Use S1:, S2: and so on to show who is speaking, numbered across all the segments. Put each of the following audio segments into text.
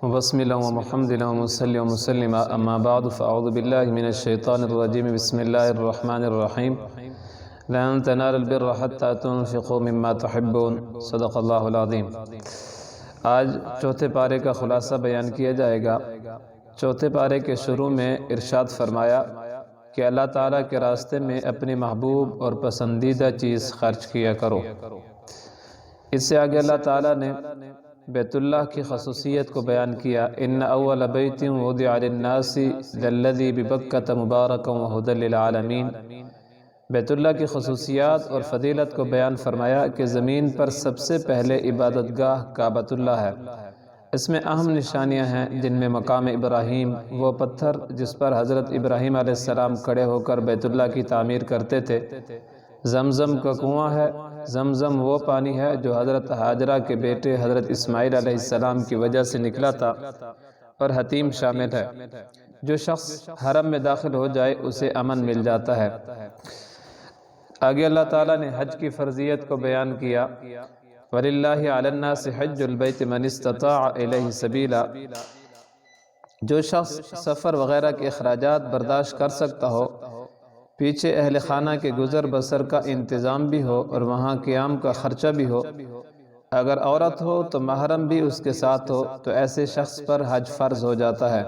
S1: بسم اللہ ومحمد اللہ ومصلی ومسلم اما بعد فاعوذ باللہ من الشیطان الرجیم بسم اللہ الرحمن الرحیم لن تنالوا البر حتى تنفقوا مما تحبون صدق اللہ العظیم۔ آج چوتھے پارے کا خلاصہ بیان کیا جائے گا۔ چوتھے پارے کے شروع میں ارشاد فرمایا کہ اللہ تعالیٰ کے راستے میں اپنی محبوب اور پسندیدہ چیز خرچ کیا کرو۔ اس سے آگے اللہ تعالیٰ نے بیت اللہ کی خصوصیت کو بیان کیا، ان اول بیت وضع للناس للذی ببکۃ مبارکا وہدی للعالمین۔ بیت اللہ کی خصوصیات اور فضیلت کو بیان فرمایا کہ زمین پر سب سے پہلے عبادت گاہ کعبۃ اللہ ہے۔ اس میں اہم نشانیاں ہیں جن میں مقام ابراہیم، وہ پتھر جس پر حضرت ابراہیم علیہ السلام کھڑے ہو کر بیت اللہ کی تعمیر کرتے تھے، زمزم کا کنواں ہے۔ زمزم وہ پانی ہے جو حضرت ہاجرہ کے بیٹے حضرت اسماعیل علیہ السلام کی وجہ سے نکلا تھا، اور حتیم شامل ہے۔ جو شخص حرم میں داخل ہو جائے اسے امن مل جاتا ہے۔ آگے اللہ تعالیٰ نے حج کی فرضیت کو بیان کیا، وَلِلَّهِ عَلَى النَّاسِ حَجُّ الْبَيْتِ مَنِ اسْتَطَاعَ إِلَيْهِ سَبِيلًا۔ جو شخص سفر وغیرہ کے اخراجات برداشت کر سکتا ہو، پیچھے اہل خانہ کے گزر بسر کا انتظام بھی ہو اور وہاں قیام کا خرچہ بھی ہو، اگر عورت ہو تو محرم بھی اس کے ساتھ ہو، تو ایسے شخص پر حج فرض ہو جاتا ہے۔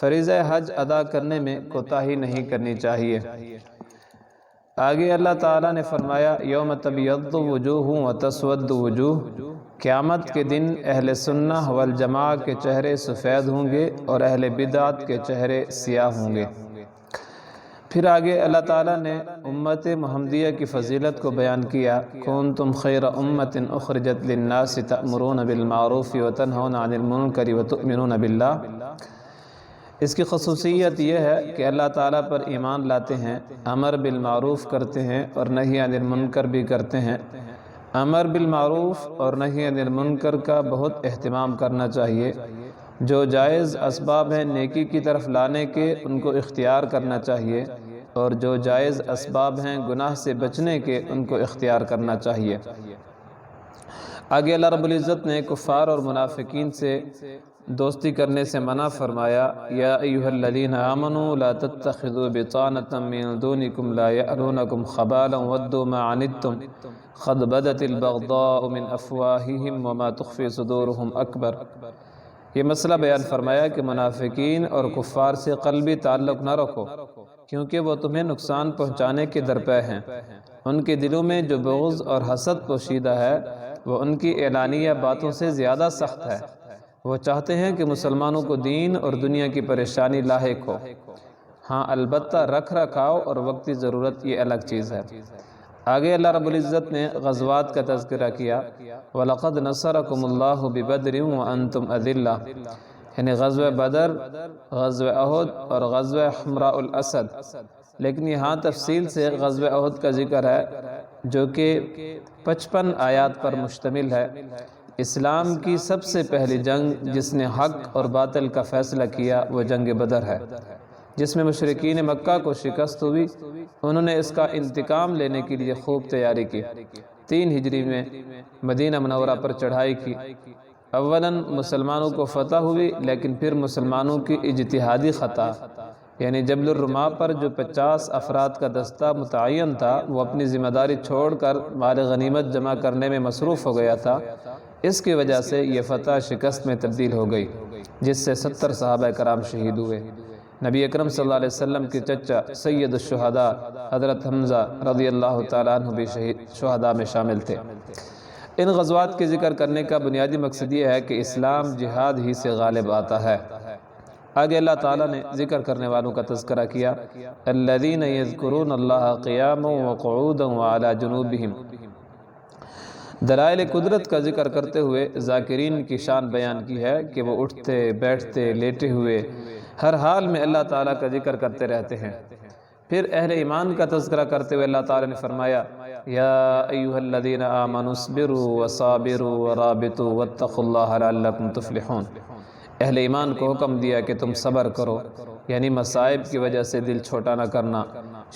S1: فریضہ حج ادا کرنے میں کوتاہی نہیں کرنی چاہیے۔ آگے اللہ تعالیٰ نے فرمایا، یوم تبیض وجوہ وتسود وجوہ۔ قیامت کے دن اہل سنہ والجماع کے چہرے سفید ہوں گے اور اہل بدعت کے چہرے سیاہ ہوں گے۔ پھر آگے اللہ تعالیٰ نے امت محمدیہ کی فضیلت کو بیان کیا، کنتم خیر امت اخرجت للناس تأمرون بالمعروف وتنہون عن المنکر وتؤمنون باللہ۔ اس کی خصوصیت یہ ہے کہ اللہ تعالیٰ پر ایمان لاتے ہیں، امر بالمعروف کرتے ہیں اور نہی عن المنکر بھی کرتے ہیں۔ امر بالمعروف اور نہی عن المنکر کا بہت اہتمام کرنا چاہیے۔ جو جائز اسباب ہیں نیکی کی طرف لانے کے، ان کو اختیار کرنا چاہیے، اور جو جائز اسباب ہیں گناہ سے بچنے کے، ان کو اختیار کرنا چاہیے۔ آگے اللہ رب العزت نے کفار اور منافقین سے دوستی کرنے سے منع فرمایا، یا ایھا الذین آمنوا لا تتخذوا بطانة من دونکم لا یألونکم خبالا ودوا ما عنتم قد بدت البغضاء من افواہہم وما تخفی صدورہم اکبر۔ یہ مسئلہ بیان فرمایا کہ منافقین اور کفار سے قلبی تعلق نہ رکھو، کیونکہ وہ تمہیں نقصان پہنچانے کے درپے ہیں۔ ان کے دلوں میں جو بغض اور حسد پوشیدہ ہے وہ ان کی اعلانیہ باتوں سے زیادہ سخت ہے۔ وہ چاہتے ہیں کہ مسلمانوں کو دین اور دنیا کی پریشانی لاحق ہو، ہاں البتہ رکھ رکھاؤ اور وقتی ضرورت یہ الگ چیز ہے۔ آگے اللہ رب العزت نے غزوات کا تذکرہ کیا، وَلَقَدْ نَصَرَكُمُ اللَّهُ بِبَدْرٍ وَأَنْتُمْ أَذِلَّةٌ، یعنی غزوہ بدر، غزوہ احد اور غزوہ حمراء الاسد۔ لیکن یہاں تفصیل سے غزوہ احد کا ذکر ہے جو کہ 55 آیات پر مشتمل ہے۔ اسلام کی سب سے پہلی جنگ جس نے حق اور باطل کا فیصلہ کیا وہ جنگ بدر ہے، جس میں مشرکین مکہ کو شکست ہوئی۔ انہوں نے اس کا انتقام لینے کے لیے خوب تیاری کی۔ 3 ہجری میں مدینہ منورہ پر چڑھائی کی۔ اولاً مسلمانوں کو فتح ہوئی، لیکن پھر مسلمانوں کی اجتہادی خطا، یعنی جبل الرماح پر جو 50 افراد کا دستہ متعین تھا وہ اپنی ذمہ داری چھوڑ کر مال غنیمت جمع کرنے میں مصروف ہو گیا تھا۔ اس کی وجہ سے یہ فتح شکست میں تبدیل ہو گئی، جس سے 70 صحابہ کرام شہید ہوئے۔ نبی اکرم صلی اللہ علیہ وسلم کے چچا سید الشہداء حضرت حمزہ رضی اللہ تعالیٰ عنہ بھی شہداء میں شامل تھے۔ ان غزوات کے ذکر کرنے کا بنیادی مقصد یہ ہے کہ اسلام جہاد ہی سے غالب آتا ہے۔ آگے اللہ تعالیٰ نے ذکر کرنے والوں کا تذکرہ کیا، الذین یذکرون اللہ قیاما وقعودا وعلی جنوبہم۔ دلائل قدرت کا ذکر کرتے ہوئے ذاکرین کی شان بیان کی ہے کہ وہ اٹھتے بیٹھتے لیٹے ہوئے ہر حال میں اللہ تعالیٰ کا ذکر کرتے رہتے ہیں۔ پھر اہل ایمان کا تذکرہ کرتے ہوئے اللہ تعالیٰ نے فرمایا، یا ایھا الذین آمنوا اصبروا وصابروا ورابطوا واتقوا اللہ لعلکم تفلحون۔ اہل ایمان کو حکم دیا کہ تم صبر کرو، یعنی مصائب کی وجہ سے دل چھوٹا نہ کرنا،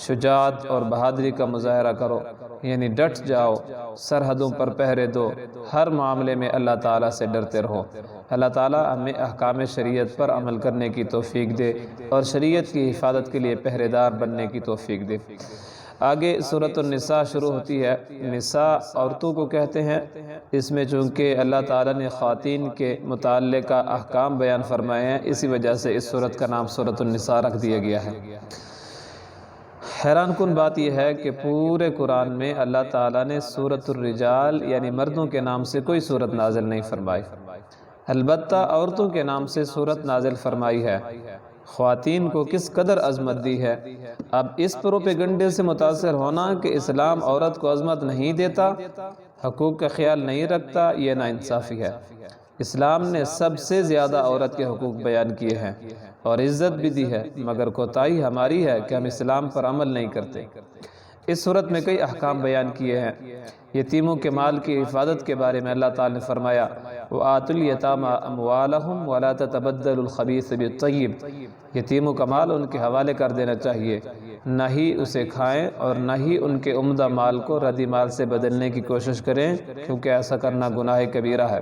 S1: شجاعت اور بہادری کا مظاہرہ کرو، یعنی ڈٹ جاؤ، سرحدوں پر پہرے دو، ہر معاملے میں اللہ تعالیٰ سے ڈرتے رہو۔ اللہ تعالیٰ ہمیں احکام شریعت پر عمل کرنے کی توفیق دے اور شریعت کی حفاظت کے لیے پہرے دار بننے کی توفیق دے۔ آگے سورۃ النساء شروع ہوتی ہے۔ نساء عورتوں کو کہتے ہیں، اس میں چونکہ اللہ تعالیٰ نے خواتین کے متعلق احکام بیان فرمائے ہیں، اسی وجہ سے اس سورت کا نام سورۃ النساء رکھ دیا گیا ہے۔ حیران کن بات یہ ہے کہ پورے قرآن میں اللہ تعالیٰ نے سورۃ الرجال یعنی مردوں کے نام سے کوئی سورت نازل نہیں فرمائی، البتہ عورتوں کے نام سے سورت نازل فرمائی ہے۔ خواتین کو کس قدر عظمت دی ہے۔ اب اس پروپیگنڈے سے متاثر ہونا کہ اسلام عورت کو عظمت نہیں دیتا، حقوق کا خیال نہیں رکھتا، یہ ناانصافی ہے۔ اسلام نے سب سے زیادہ عورت کے حقوق بیان کیے ہیں اور عزت بھی دی ہے، مگر کوتاہی ہماری ہے کہ ہم اسلام پر عمل نہیں کرتے۔ اس صورت میں کئی احکام بیان کیے ہیں۔ یتیموں کے مال کی حفاظت کے بارے میں اللہ تعالیٰ نے فرمایا وَآتُوا الْيَتَامَى أَمْوَالَهُمْ وَلَا تَتَبَدَّلُوا الْخَبِيثَ بِالطَّيِّبِ۔ یتیموں کا مال ان کے حوالے کر دینا چاہیے، نہ ہی اسے کھائیں اور نہ ہی ان کے عمدہ مال کو ردی مال سے بدلنے کی کوشش کریں، کیونکہ ایسا کرنا گناہ کبیرہ ہے۔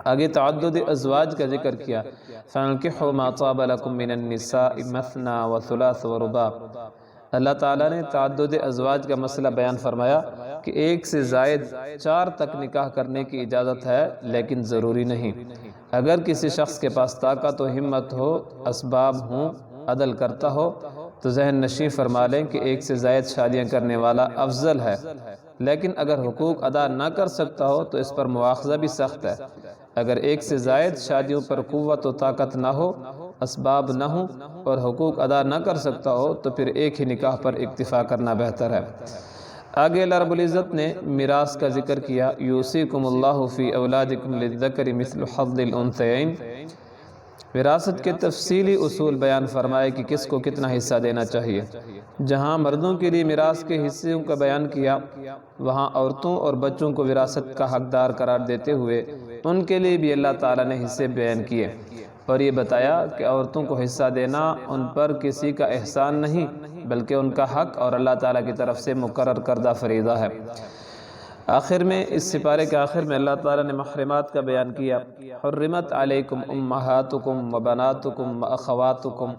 S1: آگے تعدد ازواج کا ذکر کیا، فَانْكِحُوا مَا طَابَ لَكُم مِّنَ النِّسَاءِ مَثْنَىٰ وَثُلَاثَ وَرُبَاعَ۔ اللہ تعالیٰ نے تعدد ازواج کا مسئلہ بیان فرمایا کہ ایک سے زائد 4 تک نکاح کرنے کی اجازت ہے، لیکن ضروری نہیں۔ اگر کسی شخص کے پاس طاقت و ہمت ہو، اسباب ہوں، عدل کرتا ہو تو ذہن نشین فرما لیں کہ ایک سے زائد شادیاں کرنے والا افضل ہے، لیکن اگر حقوق ادا نہ کر سکتا ہو تو اس پر مواخذہ بھی سخت ہے۔ اگر ایک سے زائد شادیوں پر قوت و طاقت نہ ہو، اسباب نہ ہوں اور حقوق ادا نہ کر سکتا ہو تو پھر ایک ہی نکاح پر اکتفا کرنا بہتر ہے۔ آگے اللہ رب العزت نے میراث کا ذکر کیا، یوصیکم اللہ فی اولادکم للذکر مثل حظ الانثیین۔ وراثت کے تفصیلی اصول بیان فرمائے کہ کس کو کتنا حصہ دینا چاہیے۔ جہاں مردوں کے لیے میراث کے حصوں کا بیان کیا، وہاں عورتوں اور بچوں کو وراثت کا حقدار قرار دیتے ہوئے ان کے لیے بھی اللہ تعالیٰ نے حصے بیان کیے اور یہ بتایا کہ عورتوں کو حصہ دینا ان پر کسی کا احسان نہیں بلکہ ان کا حق اور اللہ تعالیٰ کی طرف سے مقرر کردہ فریضہ ہے۔ آخر میں اس سپارے کے آخر میں اللہ تعالیٰ نے محرمات کا بیان کیا، حرمت علیکم امہاتکم و بناتکم و اخواتکم۔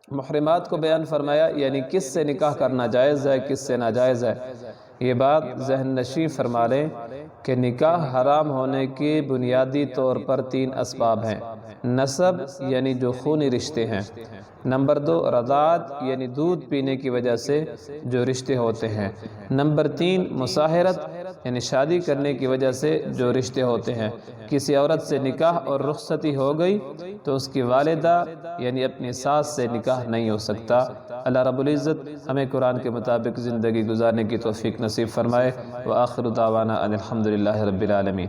S1: محرمات کو بیان فرمایا، یعنی کس سے نکاح کرنا جائز ہے، کس سے ناجائز ہے۔ یہ بات ذہن نشین فرما لیں کہ نکاح حرام ہونے کے بنیادی طور پر 3 اسباب ہیں۔ نسب یعنی جو خونی رشتے ہیں، نمبر 2 رضاعت یعنی دودھ پینے کی وجہ سے جو رشتے ہوتے ہیں، نمبر 3 مصاہرت یعنی شادی کرنے کی وجہ سے جو رشتے ہوتے ہیں۔ کسی عورت سے نکاح اور رخصتی ہو گئی تو اس کی والدہ یعنی اپنی ساس سے نکاح نہیں ہو سکتا۔ اللہ رب العزت ہمیں قرآن کے مطابق زندگی گزارنے کی توفیق نصیب فرمائے۔ وآخر دعوانا ان الحمدللہ رب العالمین۔